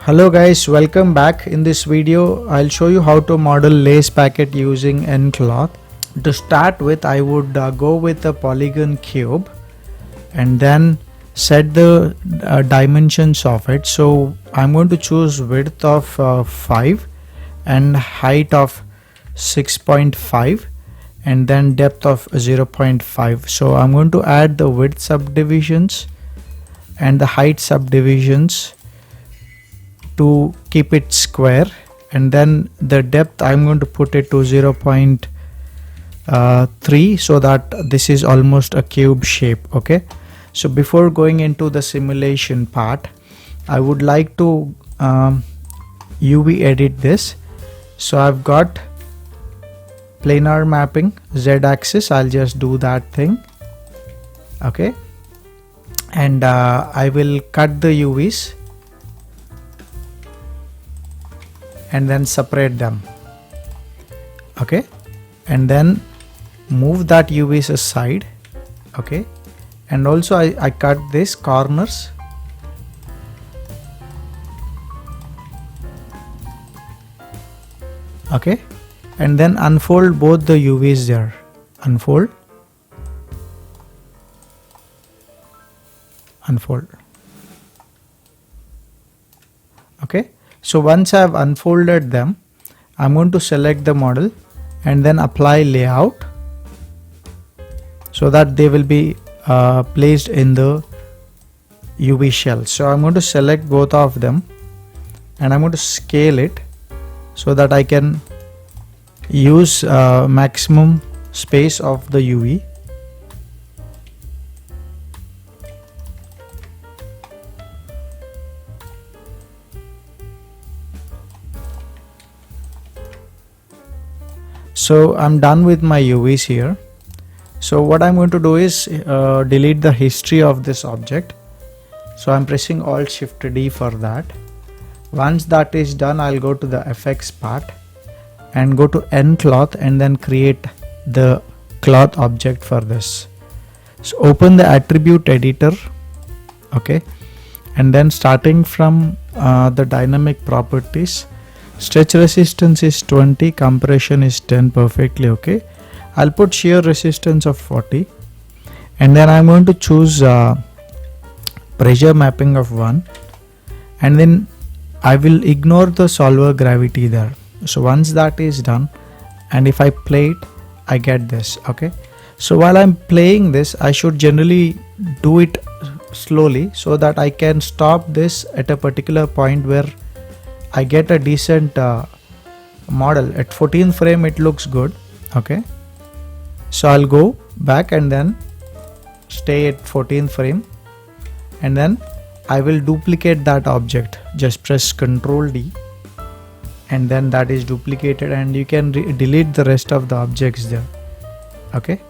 Hello guys, welcome back. In this video I'll show you how to model lace packet using N cloth. To start with, I would go with a polygon cube and then set the dimensions of it. So I'm going to choose width of 5 and height of 6.5 and then depth of 0.5. So I'm going to add the width subdivisions and the height subdivisions to keep it square, and then the depth I'm going to put it to 0.3 so that this is almost a cube shape. Okay, so before going into the simulation part, I would like to UV edit this. So I've got planar mapping, z-axis. I'll just do that thing. Okay, and I will cut the UVs and then separate them. Okay, and then move that UVs aside. Okay, and also I cut these corners. Okay, and then unfold both the UVs there. Unfold, unfold. Okay, so once I have unfolded them, I'm going to select the model and then apply layout so that they will be placed in the UV shell. So I'm going to select both of them and I'm going to scale it so that I can use maximum space of the UV. So I'm done with my UVs here. So what I'm going to do is delete the history of this object. So I'm pressing Alt Shift D for that. Once that is done, I'll go to the FX part and go to N cloth and then create the cloth object for this. So open the attribute editor. Okay, and then starting from the dynamic properties, stretch resistance is 20, compression is 10, perfectly okay. I'll put shear resistance of 40 and then I'm going to choose pressure mapping of 1 and then I will ignore the solver gravity there. So once that is done, and if I play it, I get this. Okay, so while I'm playing this, I should generally do it slowly so that I can stop this at a particular point where I get a decent model. At 14th frame it looks good. Okay, so I'll go back and then stay at 14th frame and then I will duplicate that object. Just press Ctrl D and then that is duplicated and you can delete the rest of the objects there. Okay,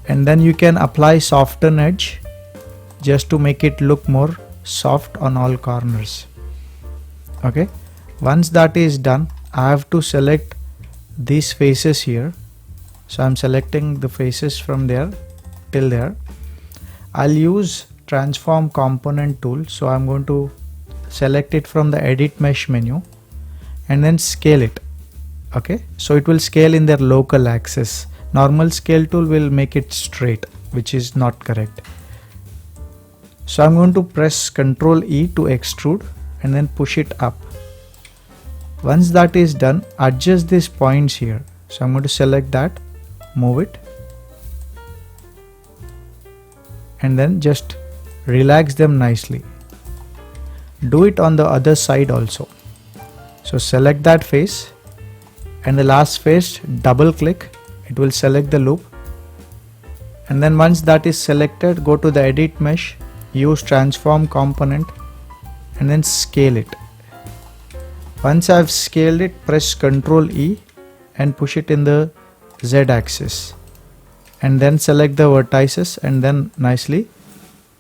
and then you can apply soften edge just to make it look more soft on all corners. Okay, once that is done, I have to select these faces here. So I'm selecting the faces from there till there. I'll use transform component tool. So I'm going to select it from the edit mesh menu and then scale it. Okay, so it will scale in their local axis. Normal scale tool will make it straight, which is not correct. So I'm going to press Ctrl E to extrude and then push it up. Once that is done, adjust these points here. So I'm going to select that, move it and then just relax them nicely. Do it on the other side also. So select that face and the last face, double click, it will select the loop and then once that is selected, go to the edit mesh, use transform component and then scale it. Once I've scaled it, press Ctrl E and push it in the Z axis and then select the vertices and then nicely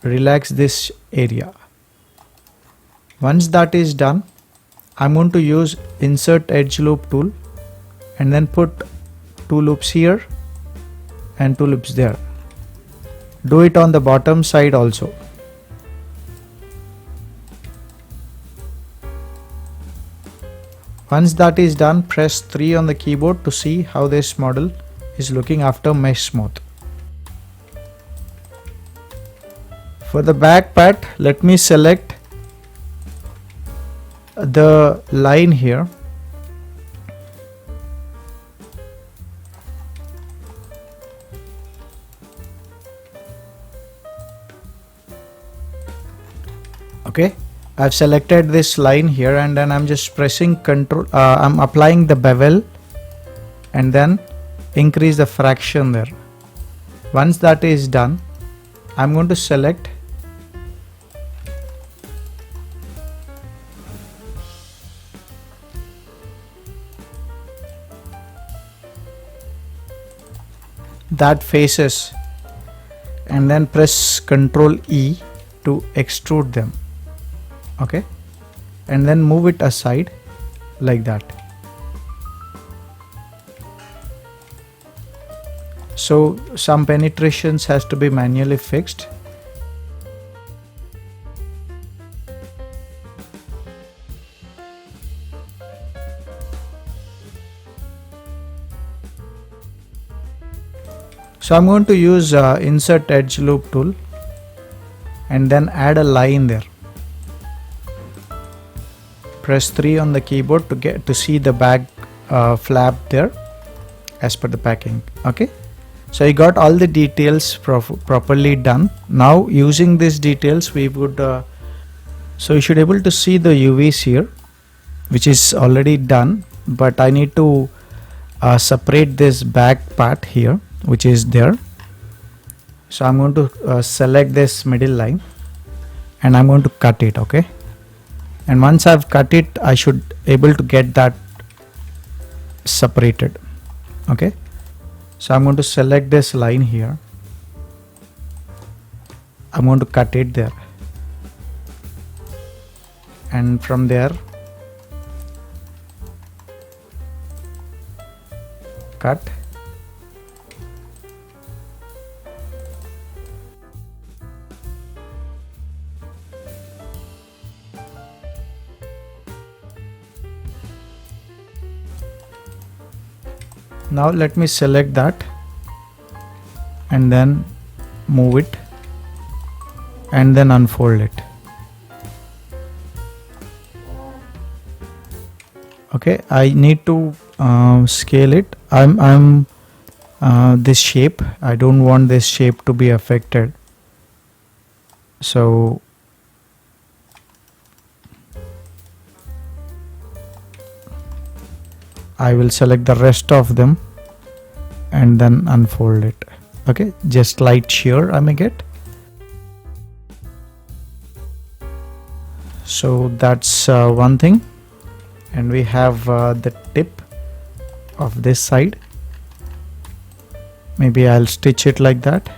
relax this area. Once that is done, I'm going to use insert edge loop tool and then put 2 loops here and 2 loops there. Do it on the bottom side also. Once that is done, press 3 on the keyboard to see how this model is looking after mesh smooth. For the back part, let me select the line here. Okay, I've selected this line here, and then I'm just pressing control. I'm applying the bevel and then increase the fraction there. Once that is done, I'm going to select that faces and then press Ctrl E to extrude them. Okay, and then move it aside like that. So some penetrations has to be manually fixed. So I'm going to use insert edge loop tool and then add a line there. Press 3 on the keyboard to get to see the back flap there as per the packing. Okay, so I got all the details properly done. Now using these details, we would so you should able to see the UVs here, which is already done, but I need to separate this back part here, which is there. So I'm going to select this middle line and I'm going to cut it. Okay, and once I've cut it, I should able to get that separated. Okay, so I'm going to select this line here. I'm going to cut it there, and from there cut. Now let me select that and then move it and then unfold it. Okay, I need to scale it. I'm this shape. I don't want this shape to be affected. So I will select the rest of them and then unfold it. Okay, just light shear I may get. So that's one thing, and we have the tip of this side. Maybe I'll stitch it like that,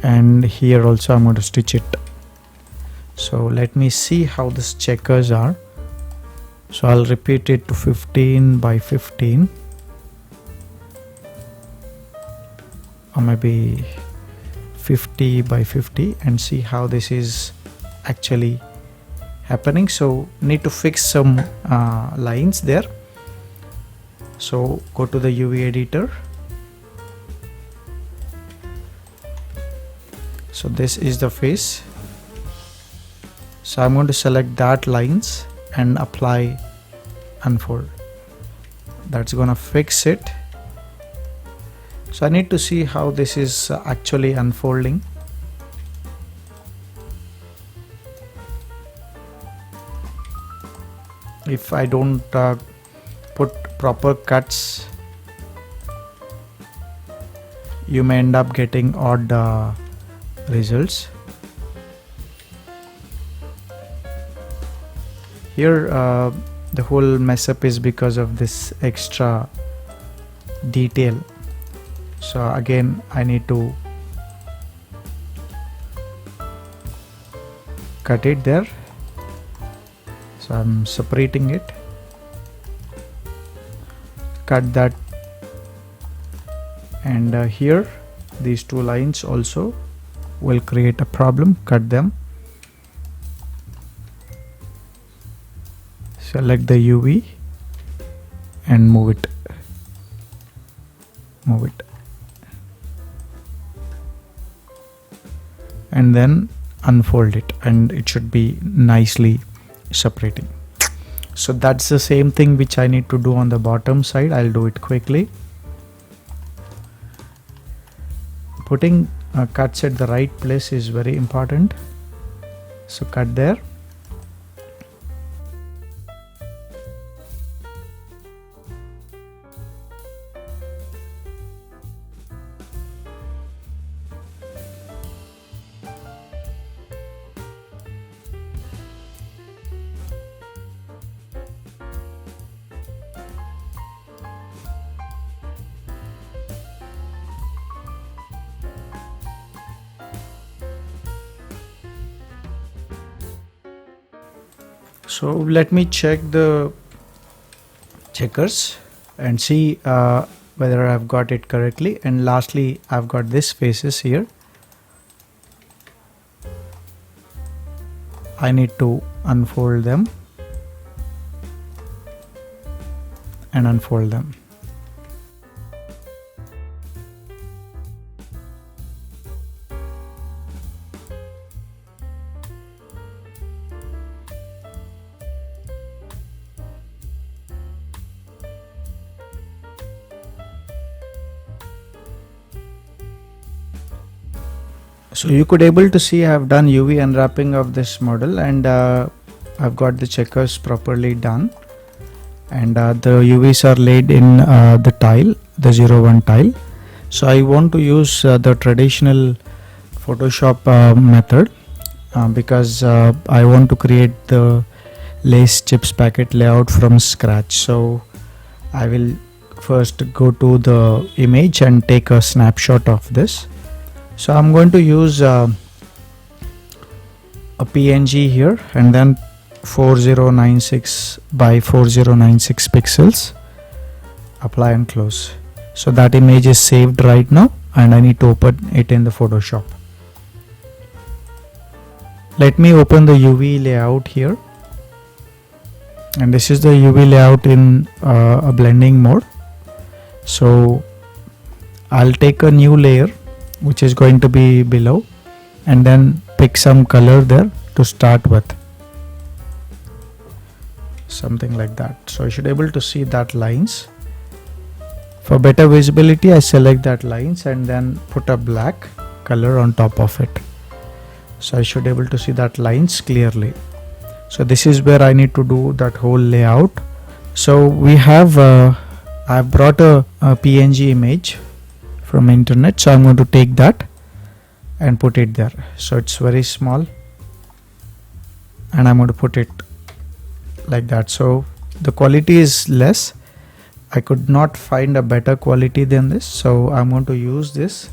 and here also I'm going to stitch it. So let me see how this checkers are. So I'll repeat it to 15 by 15, or maybe 50 by 50, and see how this is actually happening. So need to fix some lines there. So go to the UV editor. So this is the face. So I'm going to select that lines and apply unfold. That's gonna fix it. So I need to see how this is actually unfolding. If I don't put proper cuts, you may end up getting odd results. Here the whole mess up is because of this extra detail. So again I need to cut it there. So I'm separating it, cut that, and here these two lines also will create a problem. Cut them. select the UV and move it, and then unfold it, and it should be nicely separating. So that's the same thing which I need to do on the bottom side. I'll do it quickly. Putting cuts at the right place is very important. So cut there. So let me check the checkers and see whether I've got it correctly. And lastly, I've got this faces here. I need to unfold them and unfold them. So you could able to see I have done UV unwrapping of this model, and I've got the checkers properly done, and the UVs are laid in the tile, the 01 tile. So I want to use the traditional Photoshop method because I want to create the lace chips packet layout from scratch. So I will first go to the image and take a snapshot of this. So I'm going to use a PNG here, and then 4096 by 4096 pixels. Apply and close. So that image is saved right now, and I need to open it in the Photoshop. Let me open the UV layout here, and this is the UV layout in a blending mode. So I'll take a new layer which is going to be below, and then pick some color there to start with, something like that. So you should able to see that lines. For better visibility, I select that lines and then put a black color on top of it. So I should able to see that lines clearly. So this is where I need to do that whole layout. So we have I've brought a PNG image from internet, so I'm going to take that and put it there. So it's very small, and I'm going to put it like that. So the quality is less. I could not find a better quality than this, so I'm going to use this,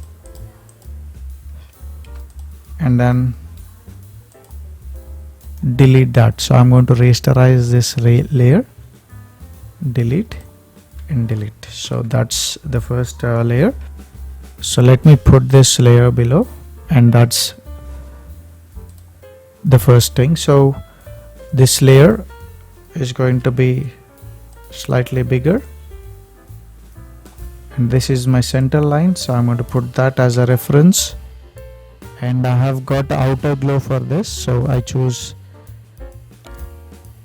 and then delete that. So I'm going to rasterize this layer, delete and delete. So that's the first layer. So let me put this layer below, and that's the first thing. So this layer is going to be slightly bigger, and this is my center line, so I'm going to put that as a reference. And I have got outer glow for this, so I choose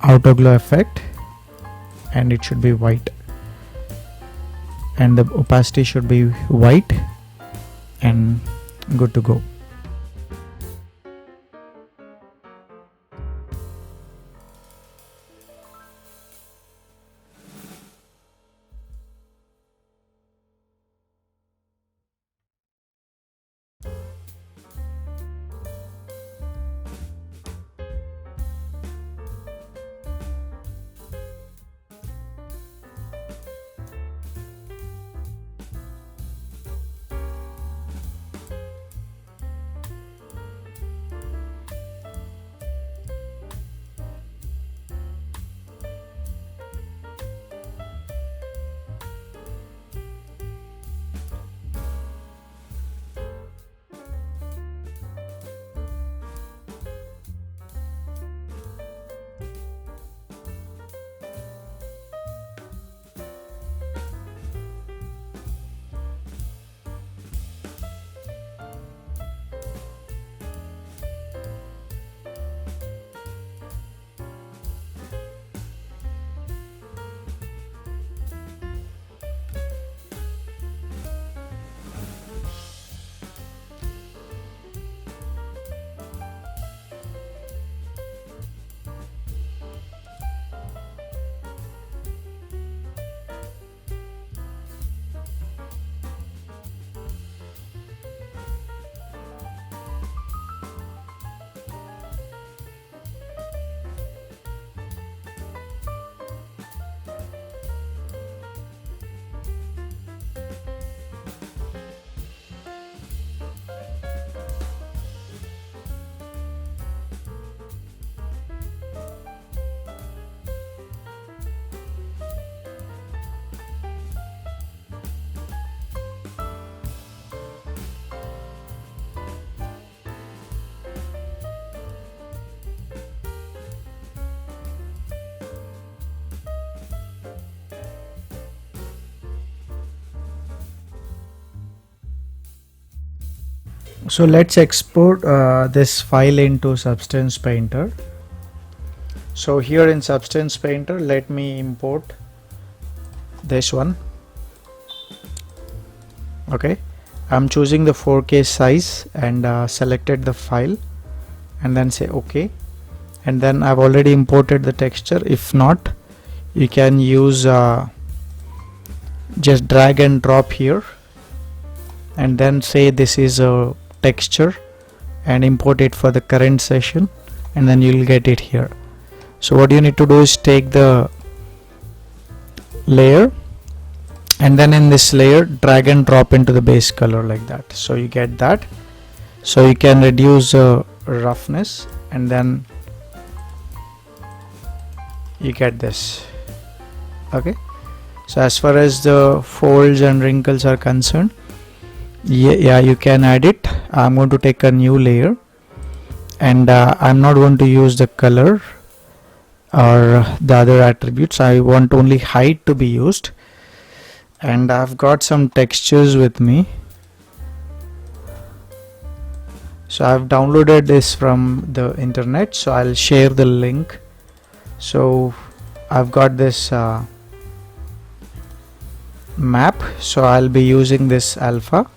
outer glow effect, and it should be white, and the opacity should be white, and good to go. So let's export this file into Substance Painter. So here in Substance Painter, let me import this one. Okay, I'm choosing the 4K size and selected the file and then say OK. And then I've already imported the texture. If not, you can use just drag and drop here and then say this is a texture and import it for the current session, and then you'll get it here. So what you need to do is take the layer and then in this layer drag and drop into the base color like that. So you get that. So you can reduce roughness and then you get this. Okay, so as far as the folds and wrinkles are concerned, yeah, you can add it. I'm going to take a new layer and I'm not going to use the color or the other attributes. I want only height to be used, and I've got some textures with me. So I've downloaded this from the internet, so I'll share the link. So I've got this map, so I'll be using this alpha.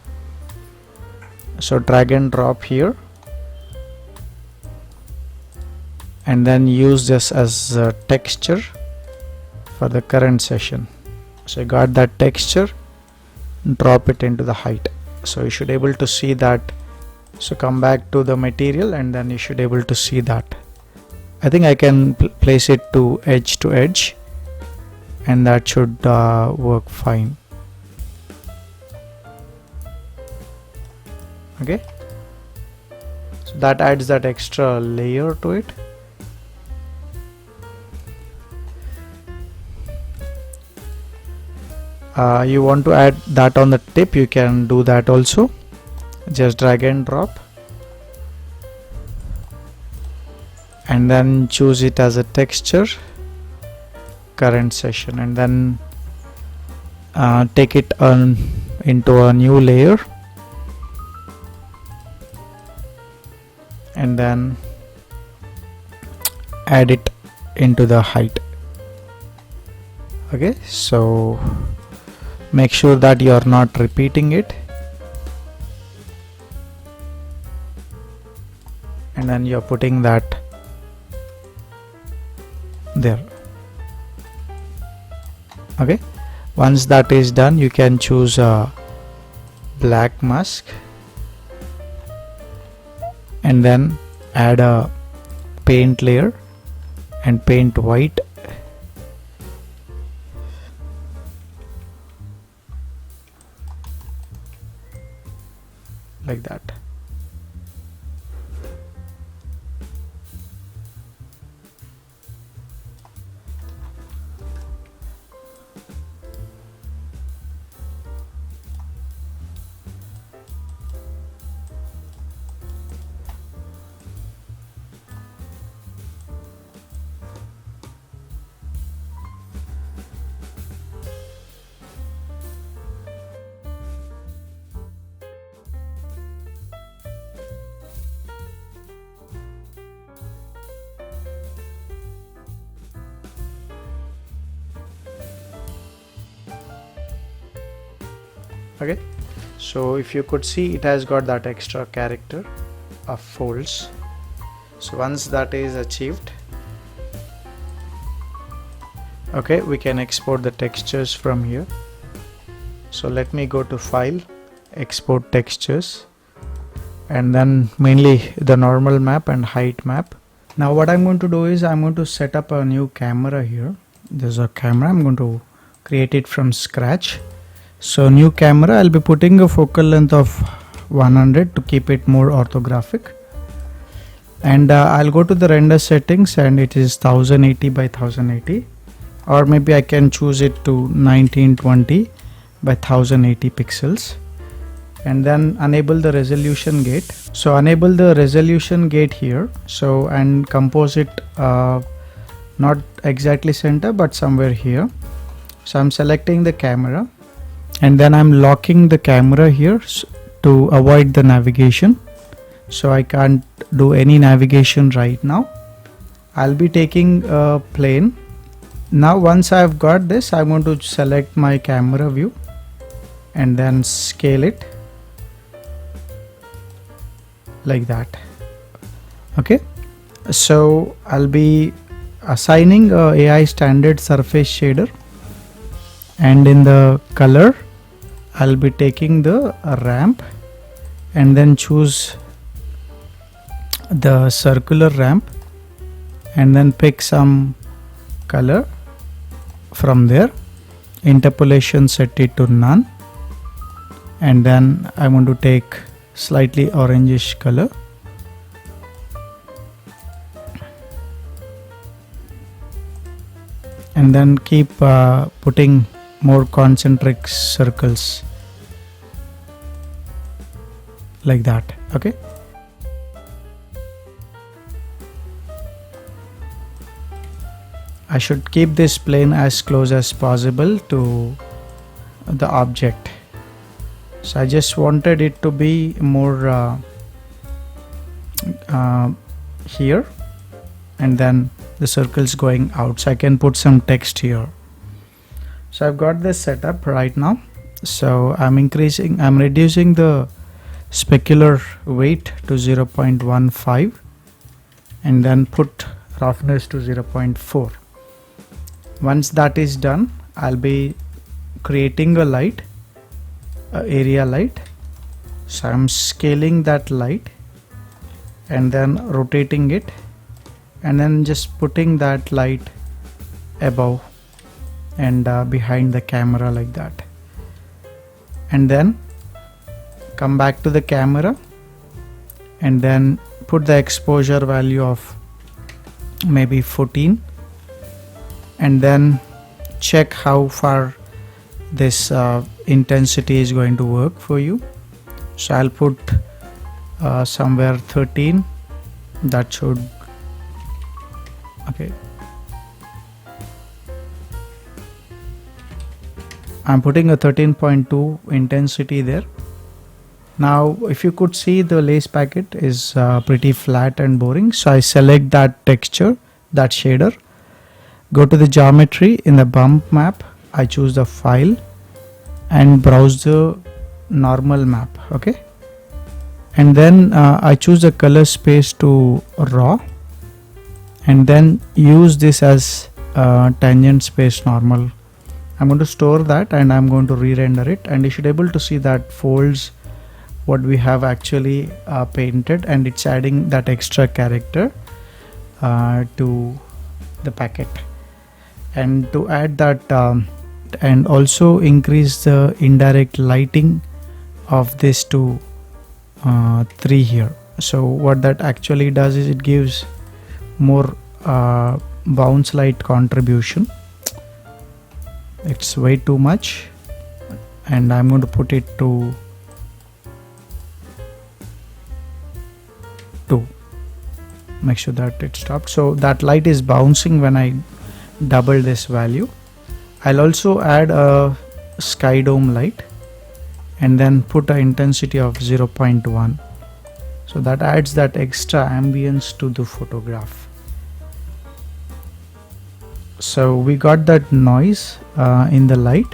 So drag and drop here and then use this as a texture for the current session. So I got that texture, drop it into the height. So you should be able to see that. So come back to the material and then you should be able to see that. I think I can place it to edge and that should work fine. Okay, so that adds that extra layer to it. You want to add that on the tip, you can do that also. Just drag and drop and then choose it as a texture, current session, and then take it on into a new layer and then add it into the height. Okay, so make sure that you are not repeating it, and then you're putting that there. Okay, once that is done, you can choose a black mask and then add a paint layer and paint white. Like that. Okay, so if you could see, it has got that extra character of folds. So once that is achieved, okay, we can export the textures from here. So let me go to File, Export Textures, and then mainly the normal map and height map. Now what I'm going to do is I'm going to set up a new camera here. There's a camera, I'm going to create it from scratch. So new camera, I'll be putting a focal length of 100 to keep it more orthographic, and I'll go to the render settings and it is 1080 by 1080, or maybe I can choose it to 1920 by 1080 pixels, and then enable the resolution gate. So enable the resolution gate here, so and compose it not exactly center but somewhere here. So I'm selecting the camera and then I'm locking the camera here to avoid the navigation. so I can't do any navigation right now. I'll be taking a plane. Now once I've got this, I'm going to select my camera view and then scale it like that. Okay, so I'll be assigning a AI standard surface shader, and in the color I'll be taking the ramp and then choose the circular ramp and then pick some color from there. Interpolation, set it to none, and then I want to take slightly orangish color. And then keep putting more concentric circles like that. Okay, I should keep this plane as close as possible to the object. So I just wanted it to be more here, and then the circles going out, so I can put some text here. So I've got this set up right now. So I'm reducing the specular weight to 0.15 and then put roughness to 0.4. Once that is done, I'll be creating a light, area light. So I'm scaling that light and then rotating it, and then just putting that light above and behind the camera like that. And then come back to the camera and then put the exposure value of maybe 14, and then check how far this intensity is going to work for you. So I'll put somewhere 13. That should, okay, I'm putting a 13.2 intensity there. Now if you could see, the lace packet is pretty flat and boring, so I select that texture, that shader, go to the geometry. In the bump map I choose the file and browse the normal map. Okay, and then I choose the color space to raw, and then use this as tangent space normal. I'm going to store that and I'm going to re-render it, and you should be able to see that folds what we have actually painted, and it's adding that extra character to the packet. And to add that and also increase the indirect lighting of this to 3 here. So what that actually does is it gives more bounce light contribution. It's way too much, and I'm going to put it to 2. Make sure that it stopped, so that light is bouncing when I double this value. I'll also add a sky dome light and then put an intensity of 0.1, so that adds that extra ambience to the photograph. So we got that noise in the light,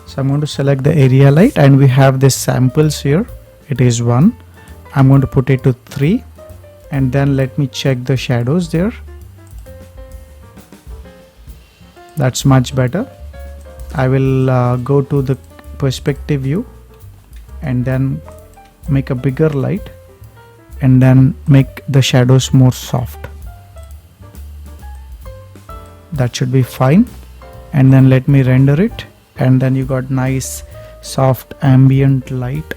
so I'm going to select the area light, and we have this samples here. It is 1. I'm going to put it to 3, and then let me check the shadows there. That's much better. I will go to the perspective view and then make a bigger light and then make the shadows more soft. That should be fine, and then let me render it, and then you got nice soft ambient light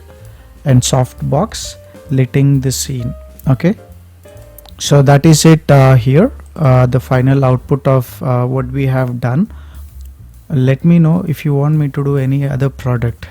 and soft box lighting the scene. Okay, so that is it here, the final output of what we have done. Let me know if you want me to do any other product.